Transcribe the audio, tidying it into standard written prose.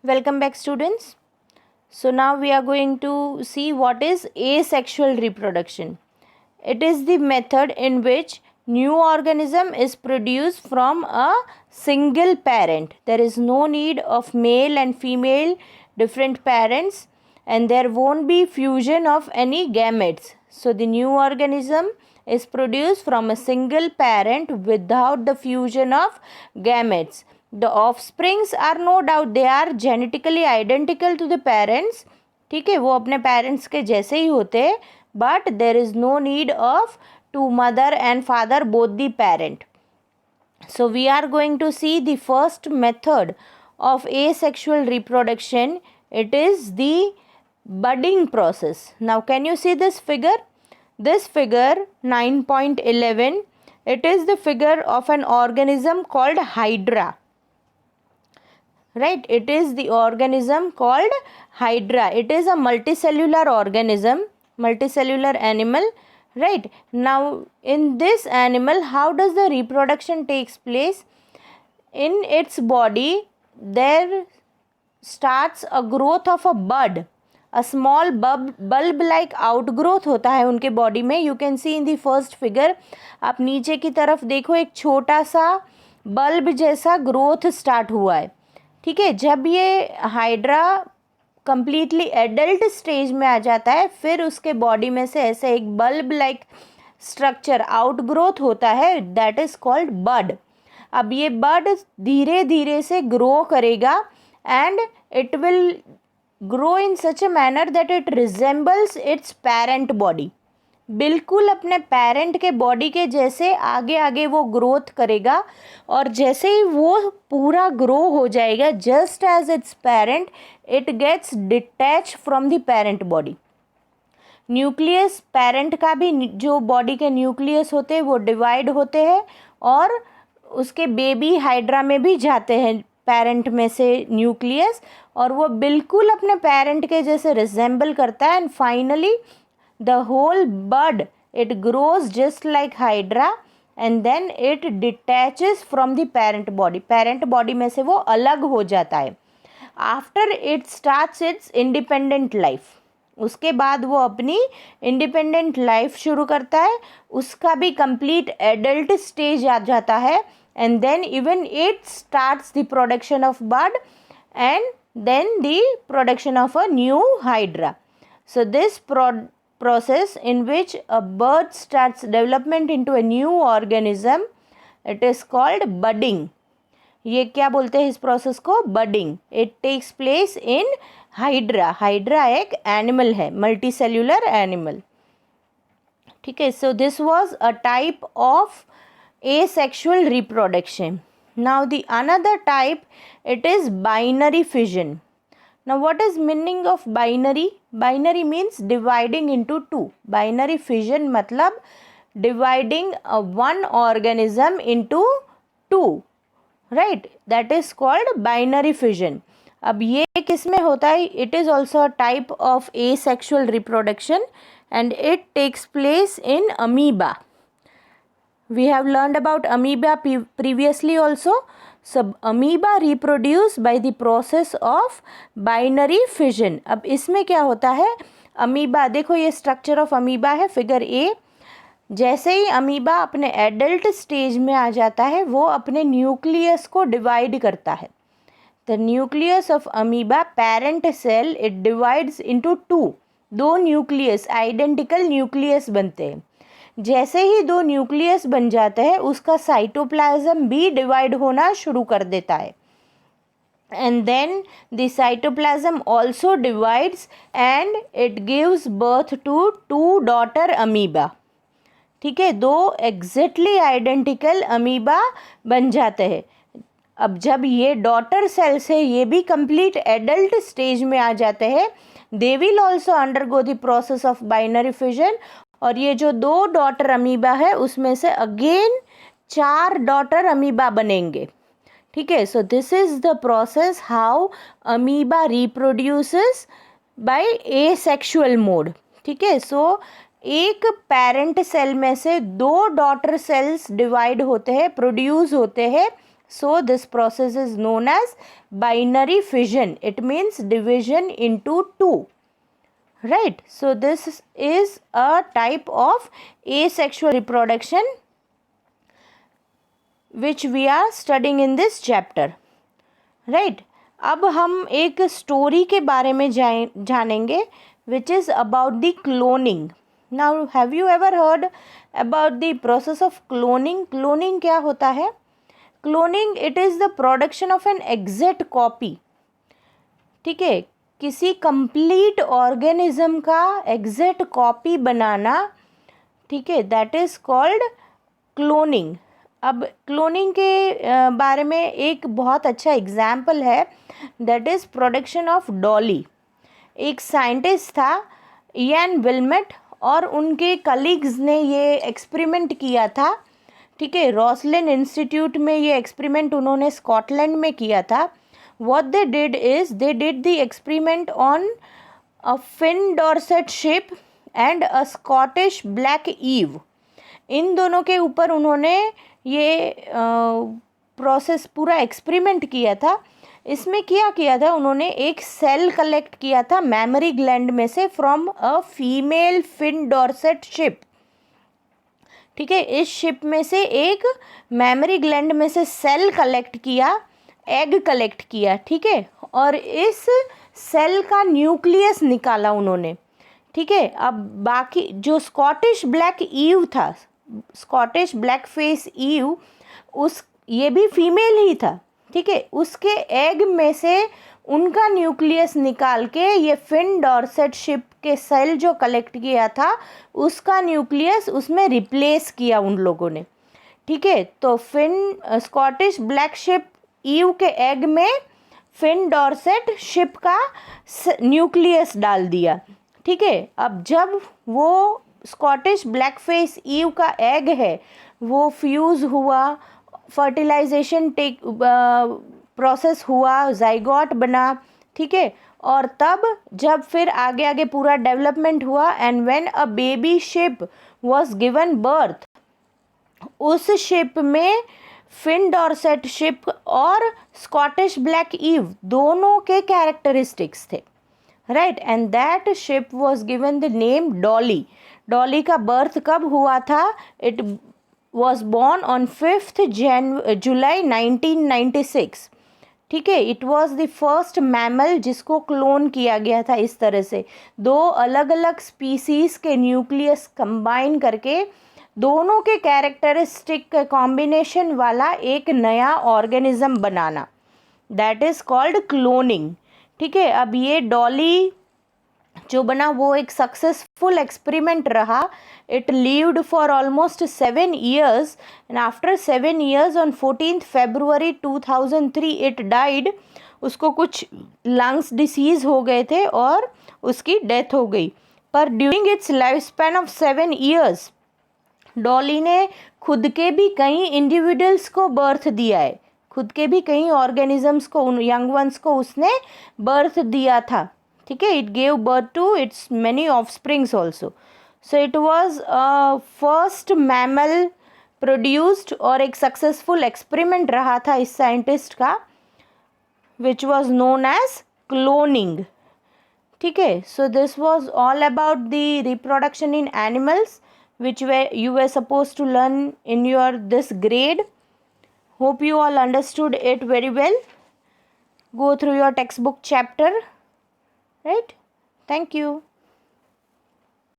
Welcome back, students. So now we are going to see what is asexual reproduction. It is the method in which new organism is produced from a single parent. There is no need of male and female different parents, and there won't be fusion of any gametes. So the new organism is produced from a single parent without the fusion of gametes. The offsprings are no doubt they are genetically identical to the parents. ठीक है, वो अपने parents के जैसे ही होते हैं, but there is no need of to mother and father both the parent. So we are going to see the first method of asexual reproduction. It is the budding process. Now can you see this figure? This figure 9.11, it is the figure of an organism called Hydra. Right, it is the organism called Hydra. It is a multicellular organism, multicellular animal. Right, now in this animal, how does the reproduction takes place? In its body there starts a growth of a bud. A small bulb like outgrowth होता है उनके body में. You can see in the first figure. आप नीचे की तरफ देखो, एक छोटा सा बल्ब जैसा ग्रोथ स्टार्ट हुआ है. ठीक है, जब ये हाइड्रा कंप्लीटली एडल्ट स्टेज में आ जाता है, फिर उसके बॉडी में से ऐसे एक बल्ब लाइक स्ट्रक्चर आउटग्रोथ होता है, दैट इज कॉल्ड बड. अब ये बड धीरे धीरे से ग्रो करेगा and it will grow in such a manner that it resembles it's parent body. बिल्कुल अपने पेरेंट के बॉडी के जैसे आगे आगे वो ग्रोथ करेगा, और जैसे ही वो पूरा ग्रो हो जाएगा, just as its parent, it gets detach from the parent body. Nucleus, parent का भी जो बॉडी के न्यूक्लियस होते हैं वो डिवाइड होते हैं, और उसके बेबी हाइड्रा में भी जाते हैं पेरेंट में से न्यूक्लियस, और वो बिल्कुल अपने पेरेंट के जैसे रिजेंबल करता है. And finally the whole bud, it grows just like hydra and then it detaches from the parent body. parent body में से वो अलग हो जाता है. after it starts its independent life, उसके बाद वो अपनी इंडिपेंडेंट लाइफ शुरू करता है. उसका भी कंप्लीट एडल्ट स्टेज आ जाता है, and then even it starts the production of bud and then the production of a new hydra. so this process in which a bird starts development into a new organism, it is called budding. ये क्या बोलते हैं इस process को? budding. It takes place in hydra. hydra एक animal है, multicellular animal. ठीक है, so this was a type of asexual reproduction. Now the another type, it is binary fission. Now what is meaning of binary? Binary means dividing into two. Binary fission मतलब dividing one organism into two. Right? That is called binary fission. अब ये किस में होता है? It is also a type of asexual reproduction and it takes place in amoeba. We have learned about amoeba previously also. So amoeba reproduce by the process of binary fission. अब इसमें क्या होता है? अमीबा, देखो ये structure of amoeba है, figure A. जैसे ही amoeba अपने एडल्ट स्टेज में आ जाता है, वो अपने न्यूक्लियस को डिवाइड करता है. The nucleus of amoeba, parent cell, it divides into two. दो न्यूक्लियस, आइडेंटिकल न्यूक्लियस बनते हैं. जैसे ही दो न्यूक्लियस बन जाते हैं, उसका साइटोप्लाज्म भी डिवाइड होना शुरू कर देता है. And then the cytoplasm also divides and it gives birth to two daughter amoeba. ठीक है, दो एग्जैक्टली आइडेंटिकल अमीबा बन जाते हैं. अब जब ये डॉटर सेल्स है, ये भी कंप्लीट एडल्ट स्टेज में आ जाते हैं, they will also undergo the process of binary fission. और ये जो दो डॉटर अमीबा है, उसमें से अगेन 4 डॉटर अमीबा बनेंगे. ठीक है, so this is the process how amoeba reproduces by asexual mode. ठीक है, सो एक पेरेंट सेल में से 2 डॉटर सेल्स डिवाइड होते हैं, प्रोड्यूस होते हैं So this process is known as binary fission. It means division into two. Right. So this is a type of asexual reproduction which we are studying in this chapter. Right. अब हम एक story के बारे में जानेंगे which is about the cloning. Now have you ever heard about the process of cloning? Cloning क्या होता है? Cloning, it is the production of an exact copy. ठीक है, किसी कंप्लीट ऑर्गेनिज्म का एग्जैक्ट कॉपी बनाना, ठीक है, दैट इज कॉल्ड क्लोनिंग. अब क्लोनिंग के बारे में एक बहुत अच्छा एग्जाम्पल है, that is production of Dolly. एक साइंटिस्ट था इयान विल्मेट और उनके कलीग्स ने ये एक्सपेरिमेंट किया था. ठीक है, रॉसलिन इंस्टीट्यूट में ये एक्सपेरिमेंट उन्होंने स्कॉटलैंड में किया था. What they did is they did the experiment on a Finn Dorset sheep and a Scottish black eve. इन दोनों के ऊपर उन्होंने ये प्रोसेस पूरा एक्सपेरिमेंट किया था. इसमें क्या किया था, उन्होंने एक सेल कलेक्ट किया था मैमरी ग्लैंड में से from a female Finn Dorset sheep. ठीक है, इस शिप में से एक मैमरी ग्लैंड में से सेल कलेक्ट किया, एग कलेक्ट किया. ठीक है, और इस सेल का न्यूक्लियस निकाला उन्होंने. ठीक है, अब बाकी जो स्कॉटिश ब्लैक ईव था, स्कॉटिश ब्लैक फेस ईव, उस ये भी फीमेल ही था. ठीक है, उसके एग में से उनका न्यूक्लियस निकाल के ये फिन डॉर्सेट शिप के सेल जो कलेक्ट किया था उसका न्यूक्लियस उसमें रिप्लेस किया उन लोगों ने. ठीक है, तो Finn Scottish black sheep ewe के एग में फिन डॉर्सेट शिप का न्यूक्लियस डाल दिया. ठीक है, अब जब वो स्कॉटिश ब्लैक फेस ईव का एग है वो फ्यूज़ हुआ, फर्टिलाइजेशन प्रोसेस हुआ, जाइगोट बना. ठीक है, और तब जब फिर आगे आगे पूरा डेवलपमेंट हुआ and when a baby ship was given birth, उस शिप में फिन डॉर्सेट शिप और स्कॉटिश ब्लैक ईव दोनों के कैरेक्टरिस्टिक्स थे. Right, and that ship was given the name Dolly. Dolly का बर्थ कब हुआ था? इट वाज बोर्न ऑन 5 जुलाई 1996. ठीक है, it was the first mammal जिसको क्लोन किया गया था. इस तरह से दो अलग अलग स्पीसीज के न्यूक्लियस कंबाइन करके दोनों के कैरेक्टरिस्टिक के कॉम्बिनेशन वाला एक नया organism banana, that is called cloning. ठीक है, अब ये डॉली जो बना वो एक सक्सेसफुल एक्सपेरिमेंट रहा. It lived for almost 7 years and after 7 years on 14th February 2003 it died. उसको कुछ लंग्स डिसीज़ हो गए थे और उसकी डेथ हो गई. पर during its life span of 7 years Dolly ने खुद के भी कई इंडिविजुअल्स को बर्थ दिया है, खुद के भी कई ऑर्गेनिजम्स को, उन यंग वंस को उसने बर्थ दिया था. ठीक है, it gave birth to its many offsprings also. So it was first mammal produced और एक सक्सेसफुल एक्सपेरिमेंट रहा था इस साइंटिस्ट का, which was known as cloning. ठीक है, so this was all about the reproduction in animals which you were supposed to learn in your this grade. Hope you all understood it very well. Go through your textbook chapter. Right? Thank you.